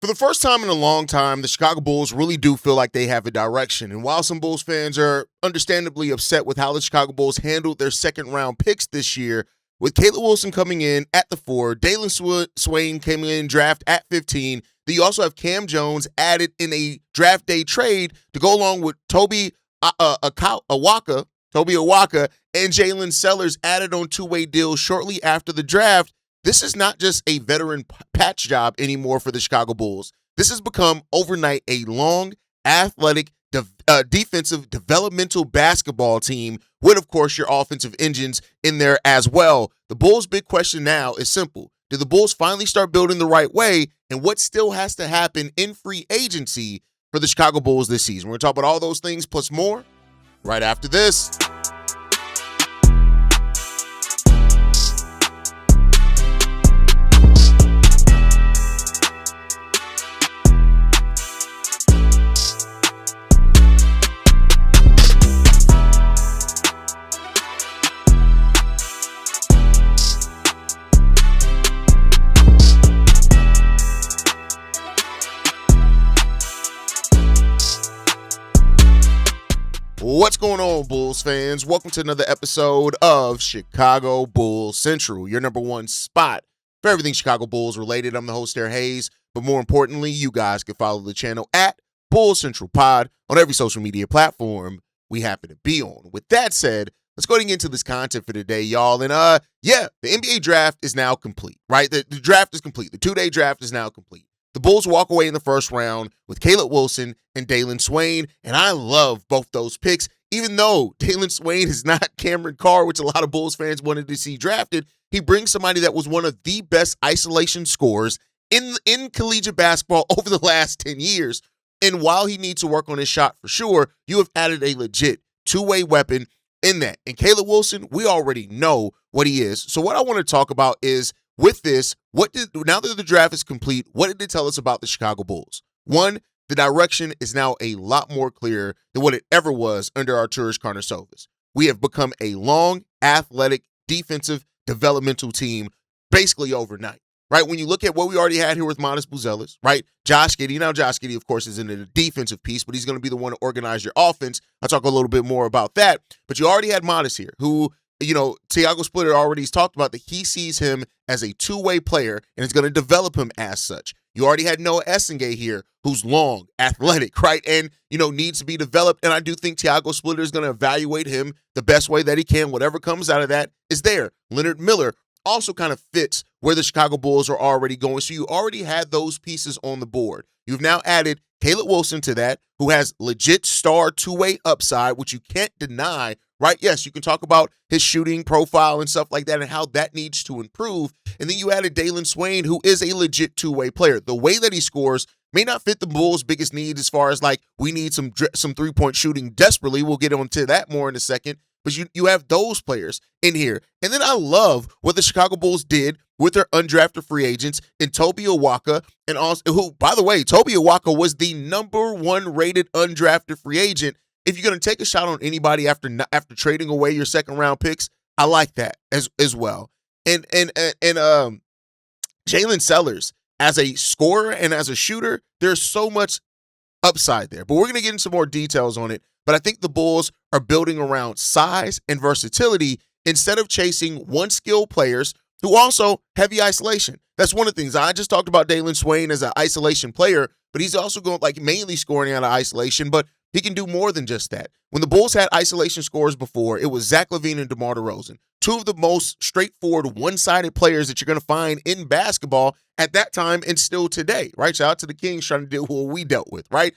For the first time in a long time, the Chicago Bulls really do feel like they have a direction. And while some Bulls fans are understandably upset with how the Chicago Bulls handled their second-round picks this year, with Caleb Wilson coming in at the 4, Dailyn Swain came in draft at 15, then you also have Kam Jones added in a draft day trade to go along with Toby Awaka, and Jalen Sellers added on two-way deals shortly after the draft. This is not just a veteran patch job anymore for the Chicago Bulls. This has become overnight a long, athletic, defensive, developmental basketball team with, of course, your offensive engines in there as well. The Bulls' big question now is simple. Do the Bulls finally start building the right way? And what still has to happen in free agency for the Chicago Bulls this season? We're going to talk about all those things plus more right after this. What's going on, Bulls fans? Welcome to another episode of Chicago Bulls Central, your number one spot for everything Chicago Bulls related. I'm the host there, Haize, but more importantly, you guys can follow the channel at Bulls Central Pod on every social media platform we happen to be on. With that said, let's go ahead and get into this content for today, y'all. And the NBA draft is now complete, right? The draft is complete. The two-day draft is now complete. The Bulls walk away in the first round with Caleb Wilson and Dailyn Swain, and I love both those picks. Even though Dailyn Swain is not Cameron Carr, which a lot of Bulls fans wanted to see drafted, he brings somebody that was one of the best isolation scorers in collegiate basketball over the last 10 years. And while he needs to work on his shot for sure, you have added a legit two-way weapon in that. And Caleb Wilson, we already know what he is. So what I want to talk about is, with this, now that the draft is complete, what did it tell us about the Chicago Bulls? One, the direction is now a lot more clear than what it ever was under Arturas Karnisovas. We have become a long, athletic, defensive, developmental team basically overnight, right? When you look at what we already had here with Modest Buzelis, right? Josh Giddey. Now, Josh Giddey, of course, is in the defensive piece, but he's going to be the one to organize your offense. I'll talk a little bit more about that. But you already had Modest here, who, Tiago Splitter already has talked about that he sees him as a two-way player and is going to develop him as such. You already had Noa Essengue here, who's long, athletic, right, and, needs to be developed. And I do think Tiago Splitter is going to evaluate him the best way that he can. Whatever comes out of that is there. Leonard Miller also kind of fits where the Chicago Bulls are already going. So you already had those pieces on the board. You've now added Caleb Wilson to that, who has legit star two-way upside, which you can't deny, right? Yes, you can talk about his shooting profile and stuff like that and how that needs to improve. And then you added Dailyn Swain, who is a legit two-way player. The way that he scores may not fit the Bulls' biggest need as far as we need some three-point shooting desperately. We'll get onto that more in a second. But you have those players in here. And then I love what the Chicago Bulls did with their undrafted free agents in Toby Awaka, and also, who, by the way, Toby Awaka was the number one rated undrafted free agent. If you're going to take a shot on anybody after trading away your second round picks, I like that as well. And Jalen Sellers, as a scorer and as a shooter, there's so much upside there. But we're going to get into some more details on it. But I think the Bulls are building around size and versatility instead of chasing one-skill players who also heavy isolation. That's one of the things. I just talked about Dailyn Swain as an isolation player, but he's also going mainly scoring out of isolation, but he can do more than just that. When the Bulls had isolation scorers before, it was Zach LaVine and DeMar DeRozan, two of the most straightforward, one-sided players that you're going to find in basketball at that time and still today, right? Shout out to the Kings trying to deal with what we dealt with, right?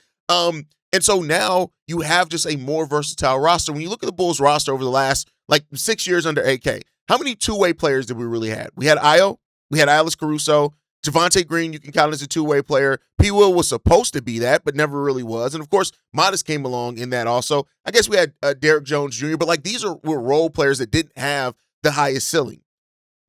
And so now you have just a more versatile roster. When you look at the Bulls roster over the last 6 years under AK, how many two-way players did we really have? We had Ayo, we had Alex Caruso, Javonte Green, you can count as a two-way player. P. Will was supposed to be that, but never really was. And, of course, Modest came along in that also. I guess we had Derrick Jones Jr., but these were role players that didn't have the highest ceiling.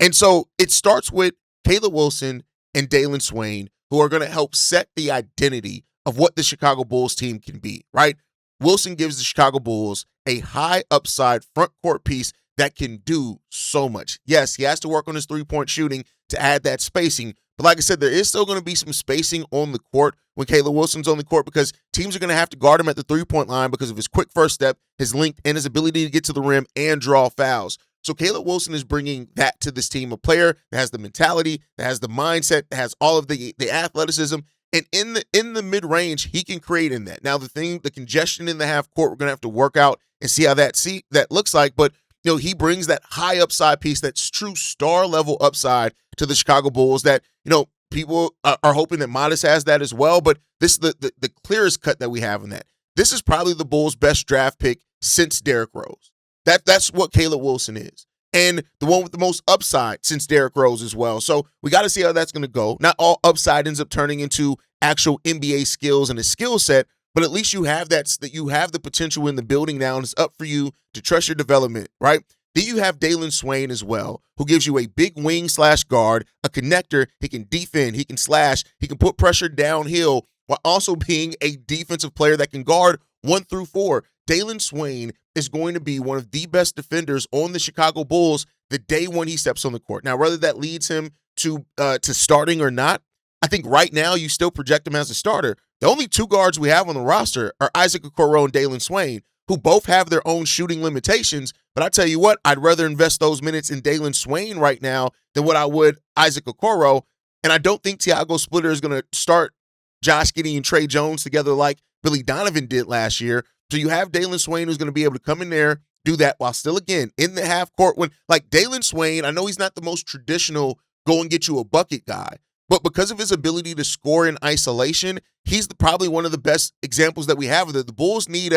And so it starts with Caleb Wilson and Dailyn Swain, who are going to help set the identity of what the Chicago Bulls team can be, right? Wilson gives the Chicago Bulls a high upside front court piece that can do so much. Yes, he has to work on his three-point shooting to add that spacing, But like I said, there is still going to be some spacing on the court when Caleb Wilson's on the court because teams are going to have to guard him at the three-point line because of his quick first step, his length, and his ability to get to the rim and draw fouls. So Caleb Wilson is bringing that to this team, a player that has the mentality, that has the mindset, that has all of the athleticism. And in the mid-range, he can create in that. Now, the congestion in the half court, we're going to have to work out and see how that looks like. But, he brings that high upside piece, that's true star-level upside to the Chicago Bulls that, people are hoping that Modest has that as well. But this is the clearest cut that we have in that. This is probably the Bulls' best draft pick since Derrick Rose. That's what Caleb Wilson is. And the one with the most upside since Derrick Rose as well. So we got to see how that's going to go. Not all upside ends up turning into actual NBA skills and a skill set, but at least you have that you have the potential in the building now, and it's up for you to trust your development, right? Then you have Dailyn Swain as well, who gives you a big wing/guard, a connector. He can defend, he can slash, he can put pressure downhill while also being a defensive player that can guard 1 through 4. Dailyn Swain is going to be one of the best defenders on the Chicago Bulls the day when he steps on the court. Now, whether that leads him to starting or not, I think right now you still project him as a starter. The only 2 guards we have on the roster are Isaac Okoro and Dailyn Swain, who both have their own shooting limitations. But I tell you what, I'd rather invest those minutes in Dailyn Swain right now than what I would Isaac Okoro. And I don't think Tiago Splitter is going to start Josh Giddey and Trey Jones together like Billy Donovan did last year. So you have Dailyn Swain who's going to be able to come in there, do that while still, again, in the half court. When like Dailyn Swain, I know he's not the most traditional go and get you a bucket guy, but because of his ability to score in isolation, he's probably one of the best examples that we have of that. The Bulls need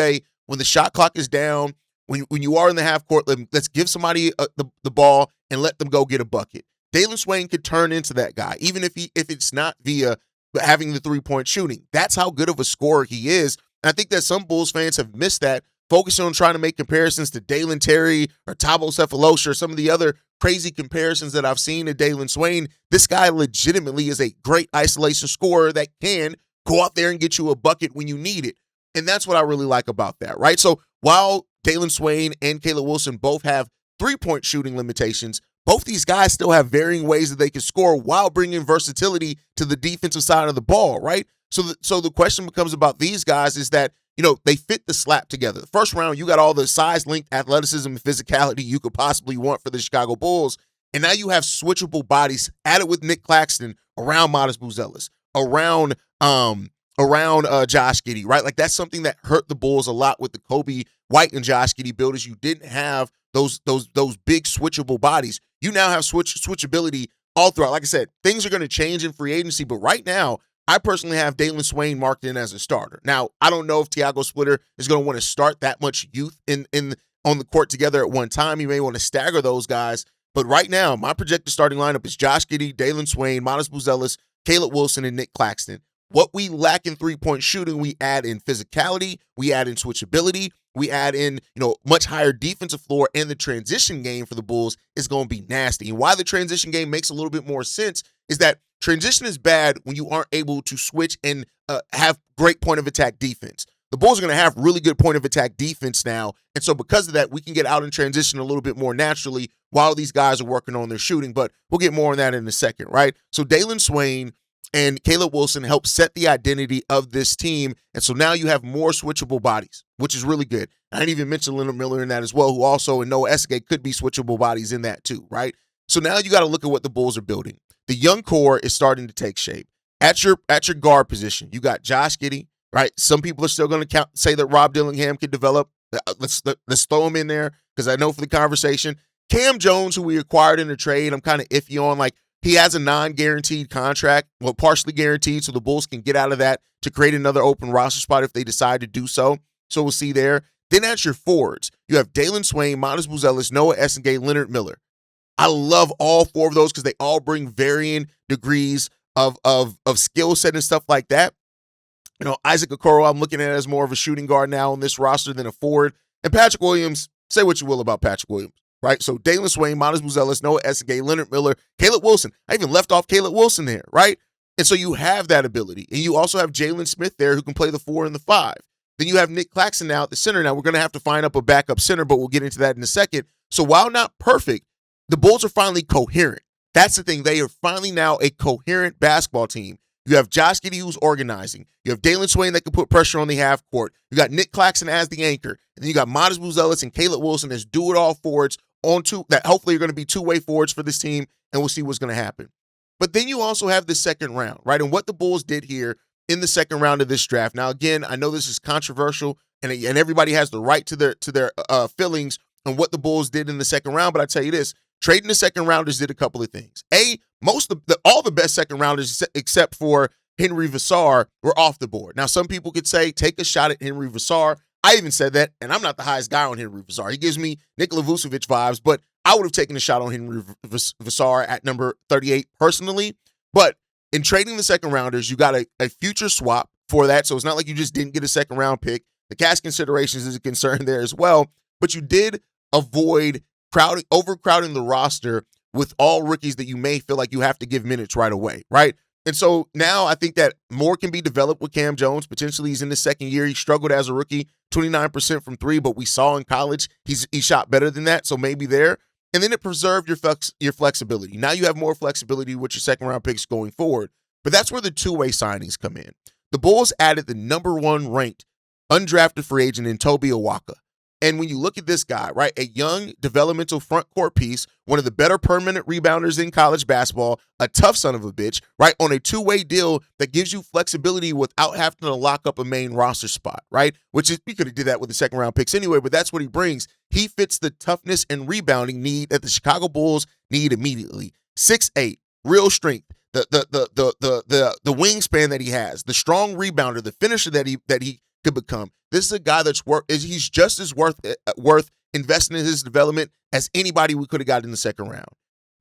when the shot clock is down, when you are in the half court, let's give somebody the ball and let them go get a bucket. Dailyn Swain could turn into that guy, even if it's not via having the three-point shooting. That's how good of a scorer he is. And I think that some Bulls fans have missed that, focusing on trying to make comparisons to Dalen Terry or Thabo Sefolosha or some of the other crazy comparisons that I've seen to Dailyn Swain. This guy legitimately is a great isolation scorer that can go out there and get you a bucket when you need it. And that's what I really like about that, right? So while Dailyn Swain and Caleb Wilson both have three-point shooting limitations, both these guys still have varying ways that they can score while bringing versatility to the defensive side of the ball, right? So the question becomes about these guys is that, they fit the slap together. The first round, you got all the size, length, athleticism, and physicality you could possibly want for the Chicago Bulls. And now you have switchable bodies added with Nic Claxton around Modest Buzelis, around Josh Giddey, right? Like that's something that hurt the Bulls a lot with the Kobe White and Josh Giddey builders. You didn't have those big switchable bodies. You now have switchability all throughout. Like I said, things are going to change in free agency, but right now, I personally have Dailyn Swain marked in as a starter. Now, I don't know if Tiago Splitter is going to want to start that much youth on the court together at one time. He may want to stagger those guys. But right now, my projected starting lineup is Josh Giddey, Dailyn Swain, Modest Buzelis, Caleb Wilson, and Nic Claxton. What we lack in three-point shooting, we add in physicality, we add in switchability, we add in, much higher defensive floor, and the transition game for the Bulls is going to be nasty. And why the transition game makes a little bit more sense is that transition is bad when you aren't able to switch and have great point-of-attack defense. The Bulls are going to have really good point-of-attack defense now, and so because of that, we can get out in transition a little bit more naturally while these guys are working on their shooting, but we'll get more on that in a second, right? So Dailyn Swain and Caleb Wilson help set the identity of this team, and so now you have more switchable bodies, which is really good. I didn't even mention Leonard Miller in that as well, who also in Noa Essengue could be switchable bodies in that too, right? So now you got to look at what the Bulls are building. The young core is starting to take shape. At your guard position, you got Josh Giddey, right? Some people are still going to say that Rob Dillingham can develop. Let's throw him in there because I know for the conversation. Kam Jones, who we acquired in a trade, I'm kind of iffy on. Like, he has a non-guaranteed contract, well, partially guaranteed, so the Bulls can get out of that to create another open roster spot if they decide to do so. So we'll see there. Then at your forwards, you have Dailyn Swain, Modest Buzelis, Noa Essengue, Leonard Miller. I love all four of those because they all bring varying degrees of skill set and stuff like that. Isaac Okoro, I'm looking at as more of a shooting guard now on this roster than a forward. And Patrick Williams, say what you will about Patrick Williams, right? So Dailyn Swain, Modest Buzelis, Noa Essengue, Leonard Miller, Caleb Wilson. I even left off Caleb Wilson there, right? And so you have that ability. And you also have Jalen Smith there who can play the 4 and the 5. Then you have Nic Claxton now at the center. Now we're going to have to find up a backup center, but we'll get into that in a second. So while not perfect, the Bulls are finally coherent. That's the thing. They are finally now a coherent basketball team. You have Josh Giddey who's organizing. You have Dailyn Swain that can put pressure on the half court. You got Nic Claxton as the anchor. And then you got Buzelis and Caleb Wilson as do-it-all forwards that hopefully are going to be two-way forwards for this team, and we'll see what's going to happen. But then you also have the second round, right? And what the Bulls did here in the second round of this draft. Now, again, I know this is controversial, and everybody has the right to their feelings on what the Bulls did in the second round, but I tell you this, trading the second rounders did a couple of things. All the best second rounders except for Henry Vassar were off the board. Now, some people could say, take a shot at Henry Vassar. I even said that, and I'm not the highest guy on Henry Vassar. He gives me Nikola Vucevic vibes, but I would have taken a shot on Henry Vassar at number 38 personally. But in trading the second rounders, you got a future swap for that, so it's not like you just didn't get a second round pick. The cash considerations is a concern there as well, but you did avoid overcrowding the roster with all rookies that you may feel like you have to give minutes right away, right? And so now I think that more can be developed with Kam Jones. Potentially he's in his second year. He struggled as a rookie, 29% from three, but we saw in college he shot better than that, so maybe there. And then it preserved your flexibility. Now you have more flexibility with your second-round picks going forward. But that's where the two-way signings come in. The Bulls added the number 1 ranked undrafted free agent in Toby Awaka. And when you look at this guy, right, a young developmental front court piece, one of the better permanent rebounders in college basketball, a tough son of a bitch, right, on a two-way deal that gives you flexibility without having to lock up a main roster spot, right, which is, you could have did that with the second-round picks anyway, but that's what he brings. He fits the toughness and rebounding need that the Chicago Bulls need immediately. 6'8", real strength, the wingspan that he has, the strong rebounder, the finisher that he could become. This is a guy he's just as worth investing in his development as anybody we could have got in the second round.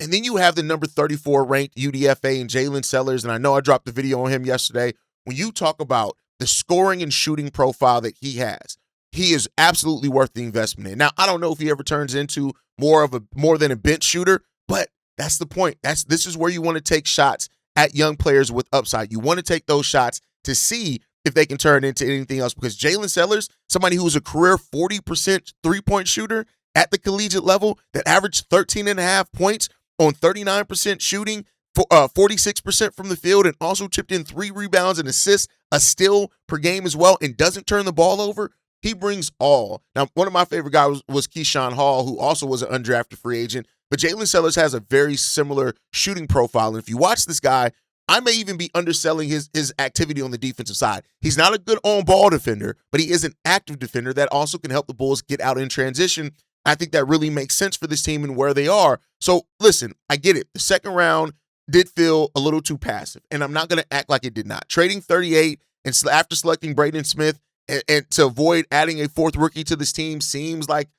And then you have the number 34 ranked UDFA and Jalen Sellers, and I know I dropped the video on him yesterday. When you talk about the scoring and shooting profile that he has, he is absolutely worth the investment in. Now, I don't know if he ever turns into more than a bench shooter, but that's the point. This is where you want to take shots at young players with upside. You want to take those shots to see if they can turn into anything else, because Jalen Sellers, somebody who was a career 40% three-point shooter at the collegiate level that averaged 13.5 points on 39% shooting, 46% from the field, and also chipped in 3 rebounds and assists, a steal per game as well, and doesn't turn the ball over. He brings all. Now, one of my favorite guys was Keyshawn Hall, who also was an undrafted free agent, but Jalen Sellers has a very similar shooting profile, and if you watch this guy, I may even be underselling his activity on the defensive side. He's not a good on-ball defender, but he is an active defender that also can help the Bulls get out in transition. I think that really makes sense for this team and where they are. So, listen, I get it. The second round did feel a little too passive, and I'm not going to act like it did not. Trading 38 and after selecting Braden Smith and to avoid adding a fourth rookie to this team seems like,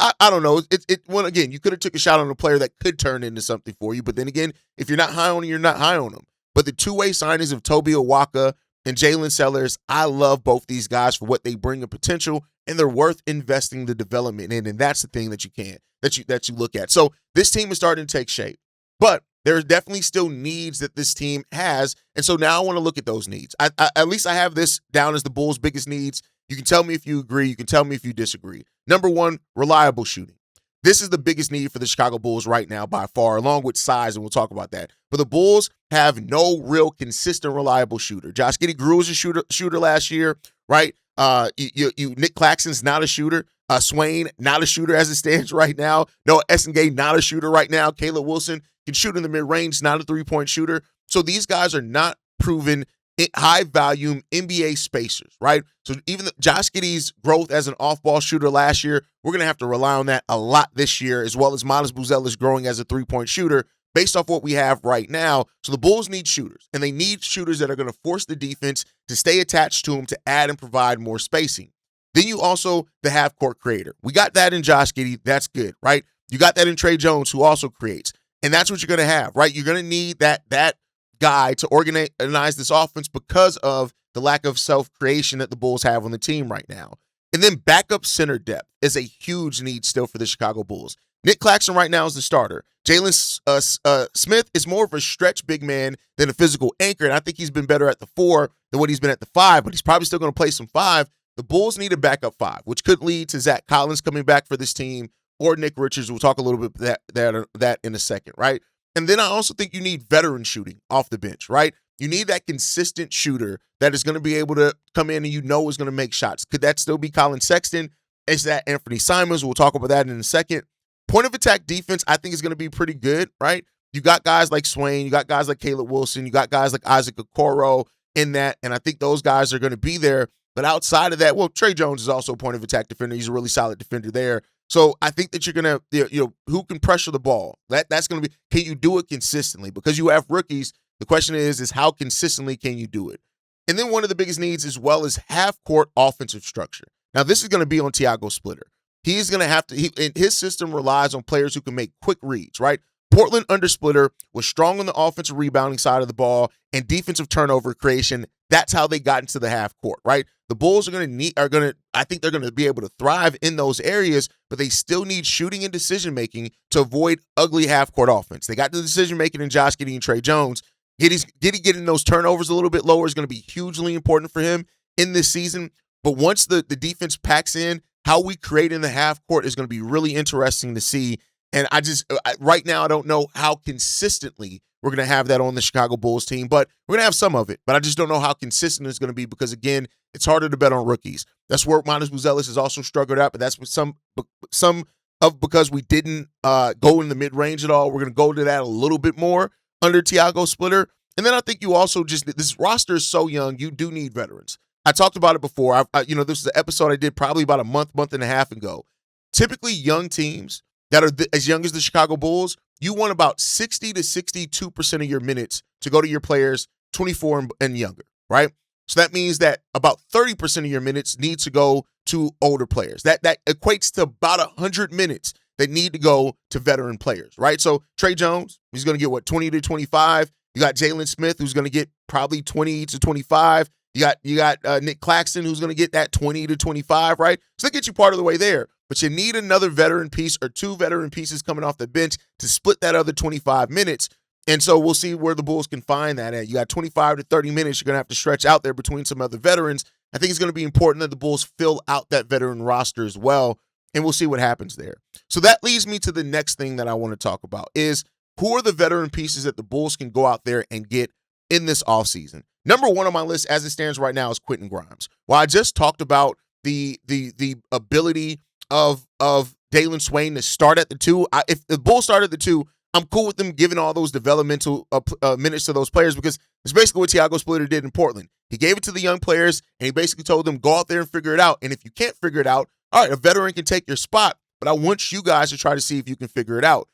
I don't know. Well, again, you could have took a shot on a player that could turn into something for you, but then again, if you're not high on him, you're not high on him. But the two-way signings of Toby Awaka and Jalen Sellers, I love both these guys for what they bring in potential, and they're worth investing the development in, and that's the thing that you look at. So this team is starting to take shape, but there's definitely still needs that this team has, and so now I want to look at those needs. At least I have this down as the Bulls' biggest needs. You can tell me if you agree. You can tell me if you disagree. Number 1, reliable shooting. This is the biggest need for the Chicago Bulls right now by far, along with size, and we'll talk about that. But the Bulls have no real consistent, reliable shooter. Josh Giddey grew as a shooter last year, right? Nic Claxton's not a shooter. Swain, not a shooter as it stands right now. Noa Essengue, not a shooter right now. Caleb Wilson can shoot in the mid-range, not a three-point shooter. So these guys are not proven high-volume NBA spacers, right? So even Josh Giddey's growth as an off-ball shooter last year, we're going to have to rely on that a lot this year, as well as Buzelis growing as a three-point shooter based off what we have right now. So the Bulls need shooters, and they need shooters that are going to force the defense to stay attached to them to add and provide more spacing. Then you also the half-court creator. We got that in Josh Giddey. That's good, right? You got that in Trey Jones, who also creates. And that's what you're going to have, right? You're going to need that guy to organize this offense because of the lack of self-creation that the Bulls have on the team right now. And then backup center depth is a huge need still for the Chicago Bulls. Nic Claxton right now is the starter. Jalen Smith is more of a stretch big man than a physical anchor, and I think he's been better at the 4 than what he's been at the 5, but he's probably still going to play some 5. The Bulls need a backup 5, which could lead to Zach Collins coming back for this team or Nick Richards. We'll talk a little bit about that in a second, right? And then I also think you need veteran shooting off the bench, right? You need that consistent shooter that is going to be able to come in and is going to make shots. Could that still be Colin Sexton? Is that Anthony Simons? We'll talk about that in a second. Point of attack defense, I think, is going to be pretty good, right? You got guys like Swain, you got guys like Caleb Wilson, you got guys like Isaac Okoro in that, and I think those guys are going to be there. But outside of that, well, Tre Jones is also a point of attack defender. He's a really solid defender there. So I think that you're going to, who can pressure the ball? That's going to be, can you do it consistently? Because you have rookies, the question is how consistently can you do it? And then one of the biggest needs as well is half-court offensive structure. Now, this is going to be on Tiago Splitter. He's going to have to, his system relies on players who can make quick reads, right? Portland under Splitter was strong on the offensive rebounding side of the ball and defensive turnover creation. That's how they got into the half court, right? The Bulls I think they're going to be able to thrive in those areas, but they still need shooting and decision-making to avoid ugly half-court offense. They got the decision-making in Josh Giddey and Tre Jones. Giddey getting those turnovers a little bit lower is going to be hugely important for him in this season. But once the defense packs in, how we create in the half court is going to be really interesting to see. And right now, I don't know how consistently we're going to have that on the Chicago Bulls team, but we're going to have some of it. But I just don't know how consistent it's going to be because, again, it's harder to bet on rookies. That's where Manas Buzelis has also struggled out, but that's because we didn't go in the mid-range at all. We're going to go to that a little bit more under Tiago Splitter. And then I think you also this roster is so young, you do need veterans. I talked about it before. This is an episode I did probably about a month and a half ago. Typically, young teams that are as young as the Chicago Bulls, you want about 60 to 62% of your minutes to go to your players 24 and younger, right? So that means that about 30% of your minutes need to go to older players. That equates to about 100 minutes that need to go to veteran players, right? So Tre Jones, he's going to get 20 to 25. You got Dailyn Smith, who's going to get probably 20 to 25. You got Nic Claxton, who's going to get that 20 to 25, right? So that gets you part of the way there. But you need another veteran piece or two veteran pieces coming off the bench to split that other 25 minutes. And so we'll see where the Bulls can find that at. You got 25 to 30 minutes you're going to have to stretch out there between some other veterans. I think it's going to be important that the Bulls fill out that veteran roster as well, and we'll see what happens there. So that leads me to the next thing that I want to talk about is who are the veteran pieces that the Bulls can go out there and get in this offseason. Number one on my list as it stands right now is Quentin Grimes. Well, I just talked about the ability of Dailyn Swain to start at the two. If the Bulls start at the two, I'm cool with them giving all those developmental minutes to those players because it's basically what Tiago Splitter did in Portland. He gave it to the young players, and he basically told them, go out there and figure it out. And if you can't figure it out, all right, a veteran can take your spot, but I want you guys to try to see if you can figure it out.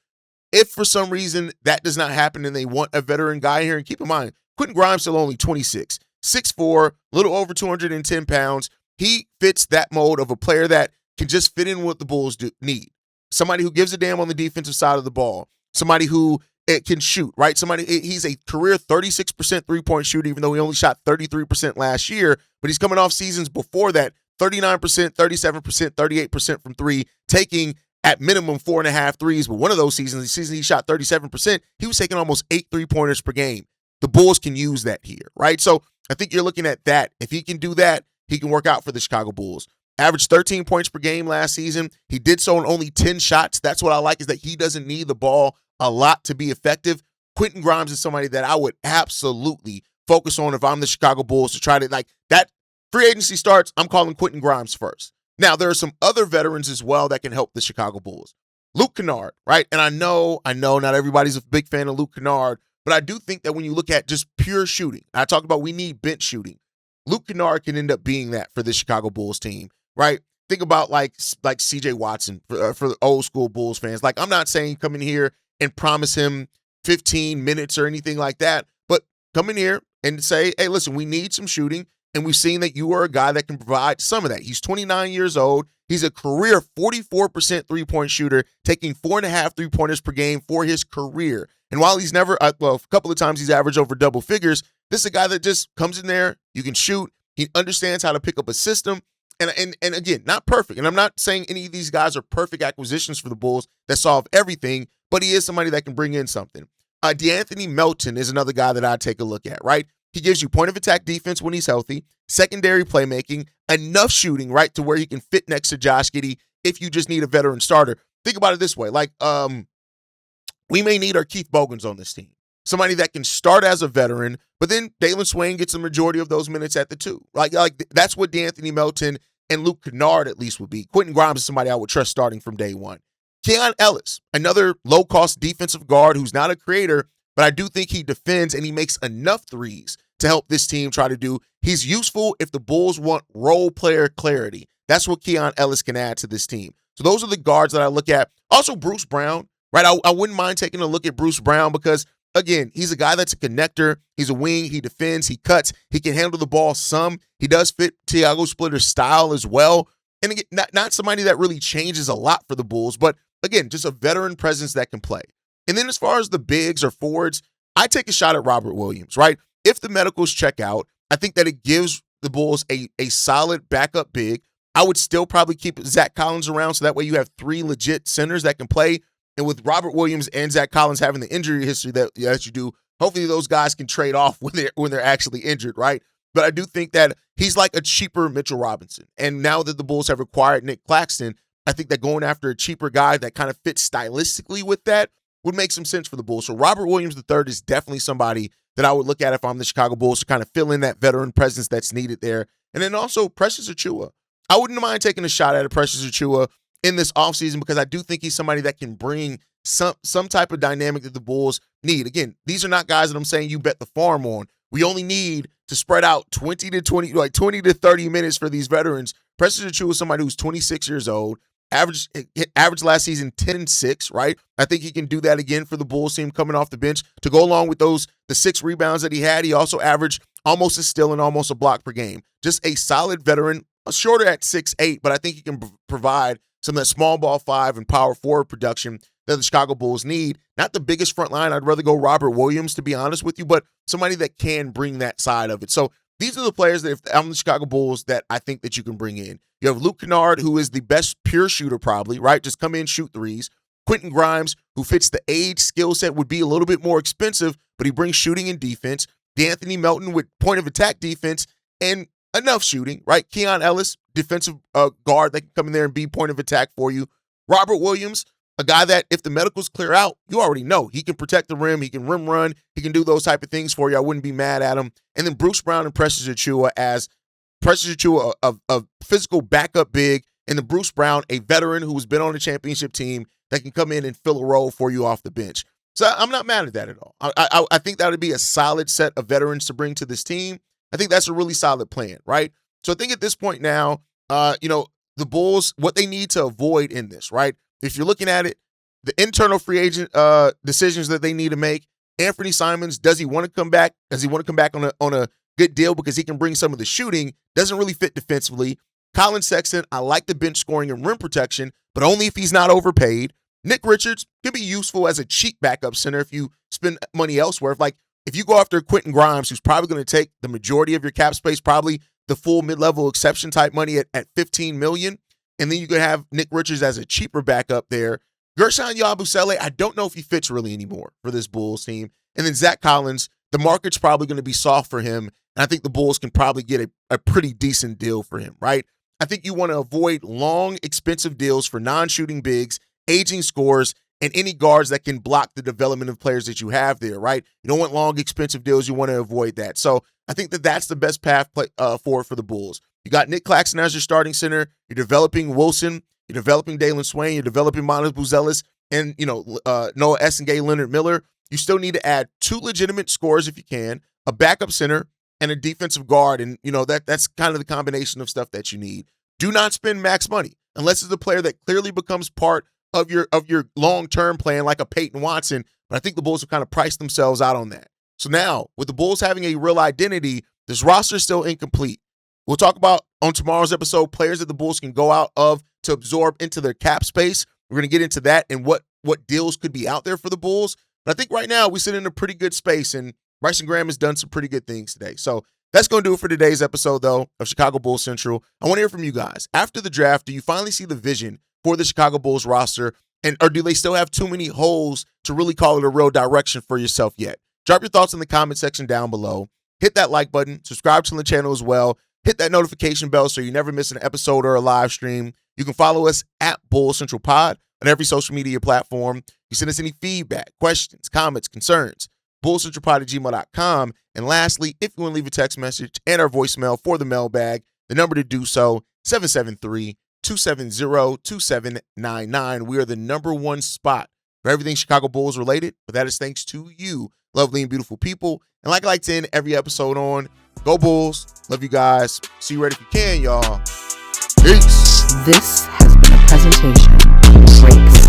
If for some reason that does not happen and they want a veteran guy here, and keep in mind, Quentin Grimes still only 26, 6'4", a little over 210 pounds. He fits that mold of a player that can just fit in what the Bulls need. Somebody who gives a damn on the defensive side of the ball. Somebody who can shoot, right? He's a career 36% three-point shooter, even though he only shot 33% last year, but he's coming off seasons before that, 39%, 37%, 38% from three, taking at minimum 4.5 threes. But one of those seasons, the season he shot 37%, he was taking almost 8 3-pointers per game. The Bulls can use that here, right? So I think you're looking at that. If he can do that, he can work out for the Chicago Bulls. Averaged 13 points per game last season. He did so on only 10 shots. That's what I like, is that he doesn't need the ball a lot to be effective. Quentin Grimes is somebody that I would absolutely focus on if I'm the Chicago Bulls to try to, like, that free agency starts, I'm calling Quentin Grimes first. Now, there are some other veterans as well that can help the Chicago Bulls. Luke Kennard, right? And I know not everybody's a big fan of Luke Kennard, but I do think that when you look at just pure shooting, I talked about we need bench shooting. Luke Kennard can end up being that for the Chicago Bulls team, right? Think about like CJ Watson for the old school Bulls fans. Like, I'm not saying come in here and promise him 15 minutes or anything like that, but come in here and say, hey, listen, we need some shooting, and we've seen that you are a guy that can provide some of that. He's 29 years old. He's a career 44% three-point shooter, taking 4.5 three-pointers per game for his career. And while he's never, a couple of times he's averaged over double figures, this is a guy that just comes in there, you can shoot, he understands how to pick up a system, and again, not perfect. And I'm not saying any of these guys are perfect acquisitions for the Bulls that solve everything, but he is somebody that can bring in something. DeAnthony Melton is another guy that I take a look at, right? He gives you point of attack defense when he's healthy, secondary playmaking, enough shooting, right, to where he can fit next to Josh Giddey if you just need a veteran starter. Think about it this way. Like we may need our Keith Bogans on this team. Somebody that can start as a veteran, but then Dailyn Swain gets the majority of those minutes at the two. Like that's what D'Anthony Melton and Luke Kennard at least would be. Quentin Grimes is somebody I would trust starting from day one. Keon Ellis, another low-cost defensive guard who's not a creator, but I do think he defends and he makes enough threes to help this team try to do. He's useful if the Bulls want role player clarity. That's what Keon Ellis can add to this team. So those are the guards that I look at. Also, Bruce Brown, right? I wouldn't mind taking a look at Bruce Brown because, again, he's a guy that's a connector. He's a wing. He defends. He cuts. He can handle the ball some. He does fit Tiago Splitter's style as well. And again, not somebody that really changes a lot for the Bulls, but again, just a veteran presence that can play. And then as far as the bigs or forwards, I take a shot at Robert Williams, right? If the medicals check out, I think that it gives the Bulls a solid backup big. I would still probably keep Zach Collins around so that way you have three legit centers that can play. And with Robert Williams and Zach Collins having the injury history that you do, hopefully those guys can trade off when they're actually injured, right? But I do think that he's like a cheaper Mitchell Robinson. And now that the Bulls have acquired Nic Claxton, I think that going after a cheaper guy that kind of fits stylistically with that would make some sense for the Bulls. So Robert Williams III is definitely somebody that I would look at if I'm the Chicago Bulls to kind of fill in that veteran presence that's needed there. And then also Precious Achiuwa. I wouldn't mind taking a shot at a Precious Achiuwa in this offseason because I do think he's somebody that can bring some type of dynamic that the Bulls need. Again, these are not guys that I'm saying you bet the farm on. We only need to spread out 20 to 30 minutes for these veterans. Precious Achiuwa is somebody who's 26 years old, average last season 10-6, right? I think he can do that again for the Bulls team coming off the bench. To go along with the 6 rebounds that he had, he also averaged almost a steal and almost a block per game. Just a solid veteran, shorter at 6'8", but I think he can provide some of that small ball 5 and power forward production that the Chicago Bulls need. Not the biggest front line. I'd rather go Robert Williams, to be honest with you, but somebody that can bring that side of it. So these are the players that if I'm the Chicago Bulls that I think that you can bring in. You have Luke Kennard, who is the best pure shooter probably, right? Just come in, shoot threes. Quentin Grimes, who fits the age skill set, would be a little bit more expensive, but he brings shooting and defense. D'Anthony Melton with point of attack defense and enough shooting, right? Keon Ellis, defensive guard that can come in there and be point of attack for you. Robert Williams, a guy that if the medicals clear out, you already know he can protect the rim, he can rim run, he can do those type of things for you. I wouldn't be mad at him. And then Bruce Brown and Precious Achiuwa a physical backup big, and then Bruce Brown, a veteran who's been on the championship team that can come in and fill a role for you off the bench. So I'm not mad at that at all. I think that would be a solid set of veterans to bring to this team. I think that's a really solid plan, right? So I think at this point now, the Bulls, what they need to avoid in this, right? If you're looking at it, the internal free agent decisions that they need to make. Anthony Simons, does he want to come back? Does he want to come back on a good deal because he can bring some of the shooting? Doesn't really fit defensively. Colin Sexton, I like the bench scoring and rim protection, but only if he's not overpaid. Nick Richards could be useful as a cheap backup center if you spend money elsewhere. If you go after Quentin Grimes, who's probably going to take the majority of your cap space, probably the full mid-level exception type money at $15 million, and then you could have Nick Richards as a cheaper backup there. Gershon Yabusele, I don't know if he fits really anymore for this Bulls team. And then Zach Collins, the market's probably going to be soft for him, and I think the Bulls can probably get a pretty decent deal for him, right? I think you want to avoid long, expensive deals for non-shooting bigs, aging scores, and any guards that can block the development of players that you have there, right? You don't want long, expensive deals. You want to avoid that. So I think that that's the best path forward for the Bulls. You got Nic Claxton as your starting center. You're developing Wilson. You're developing Dailyn Swain. You're developing Manas Buzelis and, Noa Essengue, Leonard Miller. You still need to add 2 legitimate scorers if you can, a backup center, and a defensive guard. And, that's kind of the combination of stuff that you need. Do not spend max money unless it's a player that clearly becomes part of your long-term plan like a Peyton Watson. But I think the Bulls have kind of priced themselves out on that. So now, with the Bulls having a real identity, this roster is still incomplete. We'll talk about on tomorrow's episode players that the Bulls can go out of to absorb into their cap space. We're going to get into that and what deals could be out there for the Bulls. But I think right now we sit in a pretty good space, and Bryson Graham has done some pretty good things today. So that's going to do it for today's episode, though, of Chicago Bulls Central. I want to hear from you guys. After the draft, do you finally see the vision for the Chicago Bulls roster, or do they still have too many holes to really call it a real direction for yourself yet? Drop your thoughts in the comment section down below. Hit that like button. Subscribe to the channel as well. Hit that notification bell so you never miss an episode or a live stream. You can follow us at Bulls Central Pod. on every social media platform. You send us any feedback, questions, comments, concerns, bullcentralpod@gmail.com. And lastly, if you want to leave a text message and our voicemail for the mailbag, the number to do so, 773-270-2799. We are the #1 spot for everything Chicago Bulls related, but that is thanks to you, lovely and beautiful people. And like I like to end every episode on, go Bulls. Love you guys. See you right if you can, y'all. Peace. This has been a presentation of Breaks.